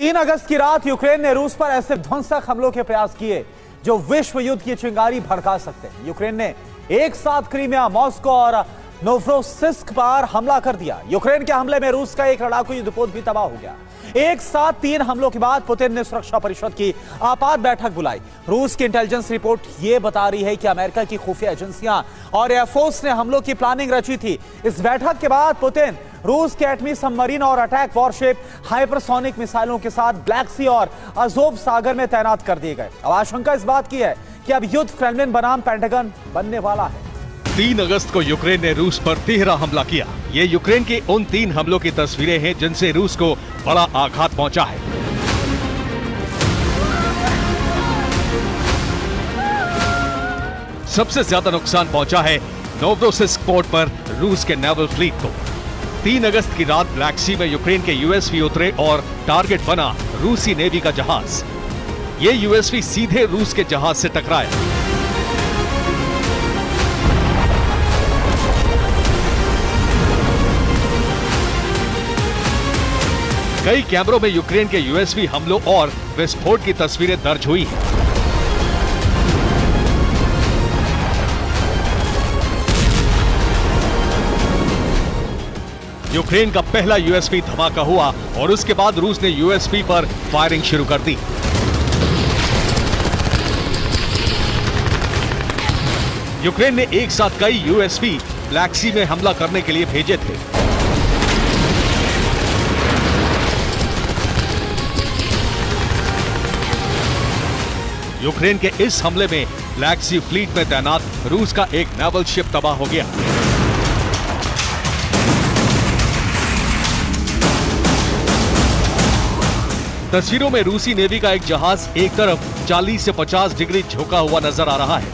3 अगस्त की रात यूक्रेन ने रूस पर ऐसे ध्वंसक हमलों के प्रयास किए जो विश्व युद्ध की चिंगारी भड़का सकते हैं। यूक्रेन ने एक साथ क्रीमिया, मॉस्को और नोवरोसिस्क पर हमला कर दिया। यूक्रेन के हमले में रूस का एक लड़ाकू युद्धपोत भी तबाह हो गया। एक साथ 3 हमलों के बाद पुतिन ने सुरक्षा परिषद की आपात बैठक बुलाई। रूस की इंटेलिजेंस रिपोर्ट यह बता रही है कि अमेरिका की खुफिया एजेंसियां और एयरफोर्स ने हमलों की प्लानिंग रची थी। इस बैठक के बाद पुतिन रूस के एटमी सबमरीन और अटैक वॉरशिप हाइपरसोनिक मिसाइलों के साथ ब्लैक सी और अजोव सागर में तैनात कर दिए गए। अब आशंका इस बात की है कि अब युद्ध क्रेमलिन बनाम पेंटागन बनने वाला है। 3 अगस्त को यूक्रेन ने रूस पर तिहरा हमला किया। ये यूक्रेन के उन 3 हमलों की तस्वीरें हैं जिनसे रूस को बड़ा आघात पहुंचा है। सबसे ज्यादा नुकसान पहुंचा है नोवरोसिस्क पोर्ट पर रूस के नेवल फ्लीट को। 3 अगस्त की रात ब्लैक सी में यूक्रेन के यूएसवी उतरे और टारगेट बना रूसी नेवी का जहाज। ये यूएसवी सीधे रूस के जहाज से टकराया। कई कैमरों में यूक्रेन के यूएसवी हमलों और विस्फोट की तस्वीरें दर्ज हुई हैं। यूक्रेन का पहला यूएसवी धमाका हुआ और उसके बाद रूस ने यूएसवी पर फायरिंग शुरू कर दी। यूक्रेन ने एक साथ कई यूएसवी ब्लैक सी में हमला करने के लिए भेजे थे। यूक्रेन के इस हमले में ब्लैक सी फ्लीट में तैनात रूस का एक नेवल शिप तबाह हो गया। तस्वीरों में रूसी नेवी का एक जहाज एक तरफ 40 से 50 डिग्री झुका हुआ नजर आ रहा है।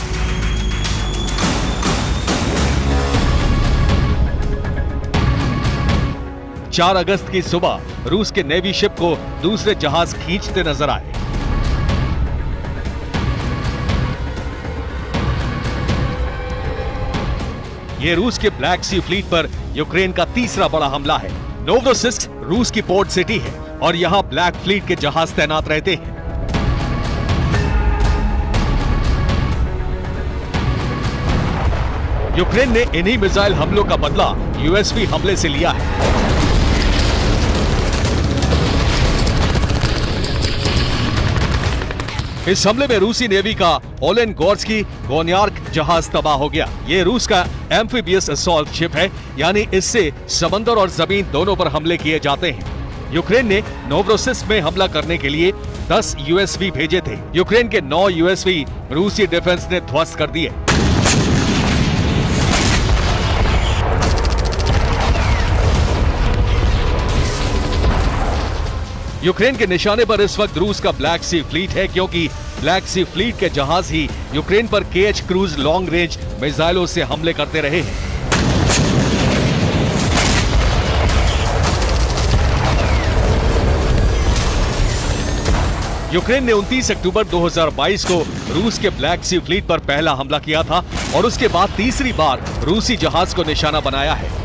चार अगस्त की सुबह रूस के नेवी शिप को दूसरे जहाज खींचते नजर आए। ये रूस के ब्लैक सी फ्लीट पर यूक्रेन का तीसरा बड़ा हमला है। नोवरोसिस्क रूस की पोर्ट सिटी है और यहां ब्लैक फ्लीट के जहाज तैनात रहते हैं। यूक्रेन ने इन्हीं मिसाइल हमलों का बदला यूएसवी हमले से लिया है। इस हमले में रूसी नेवी का ओलेनगोर्स्की गोन्यार्क जहाज तबाह हो गया। ये रूस का एम्फीबियस असॉल्ट शिप है, यानी इससे समंदर और जमीन दोनों पर हमले किए जाते हैं। यूक्रेन ने नोवरोसिस्क में हमला करने के लिए 10 यूएसवी भेजे थे। यूक्रेन के 9 यूएसवी रूसी डिफेंस ने ध्वस्त कर दिए। यूक्रेन के निशाने पर इस वक्त रूस का ब्लैक सी फ्लीट है, क्योंकि ब्लैक सी फ्लीट के जहाज ही यूक्रेन पर केएच क्रूज लॉन्ग रेंज मिसाइलों से हमले करते रहे हैं। यूक्रेन ने 29 अक्टूबर 2022 को रूस के ब्लैक सी फ्लीट पर पहला हमला किया था और उसके बाद तीसरी बार रूसी जहाज को निशाना बनाया है।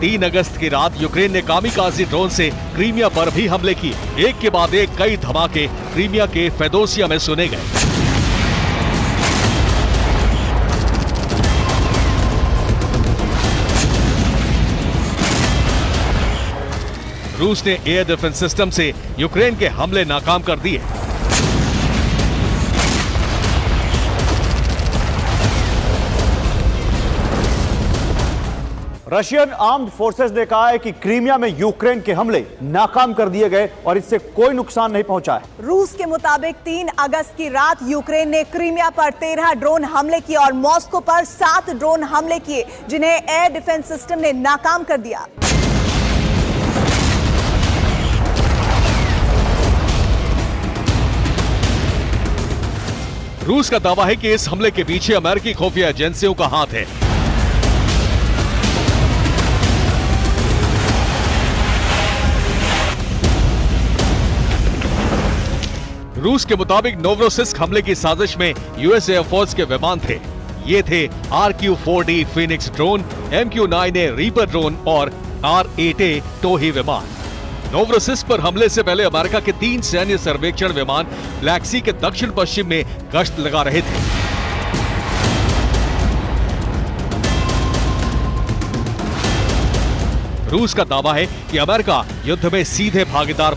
3 अगस्त की रात यूक्रेन ने कामिकाज़ी ड्रोन से क्रीमिया पर भी हमले किए। एक के बाद एक कई धमाके क्रीमिया के फेदोसिया में सुने गए। रूस ने एयर डिफेंस सिस्टम से यूक्रेन के हमले नाकाम कर दिए। रशियन आर्म्ड फोर्सेस ने कहा है कि क्रीमिया में यूक्रेन के हमले नाकाम कर दिए गए और इससे कोई नुकसान नहीं पहुंचा है। रूस के मुताबिक 3 अगस्त की रात यूक्रेन ने क्रीमिया पर 13 ड्रोन हमले किए और मॉस्को पर 7 ड्रोन हमले किए, जिन्हें एयर डिफेंस सिस्टम ने नाकाम कर दिया। रूस का दावा है कि इस हमले के पीछे अमेरिकी खुफिया एजेंसियों का हाथ है। रूस के मुताबिक नोवरोसिस्क हमले की साजिश में यूएस एयरफोर्स के विमान थे। ये थे RQ-4D Phoenix drone, MQ-9A reaper drone और R-8A टोही विमान। नोवरोसिस्क पर हमले से पहले अमेरिका के 3 सैन्य सर्वेक्षण विमान ब्लैक सी के दक्षिण पश्चिम में गश्त लगा रहे थे। रूस का दावा है कि अमेरिका युद्ध में सीधे भागीदार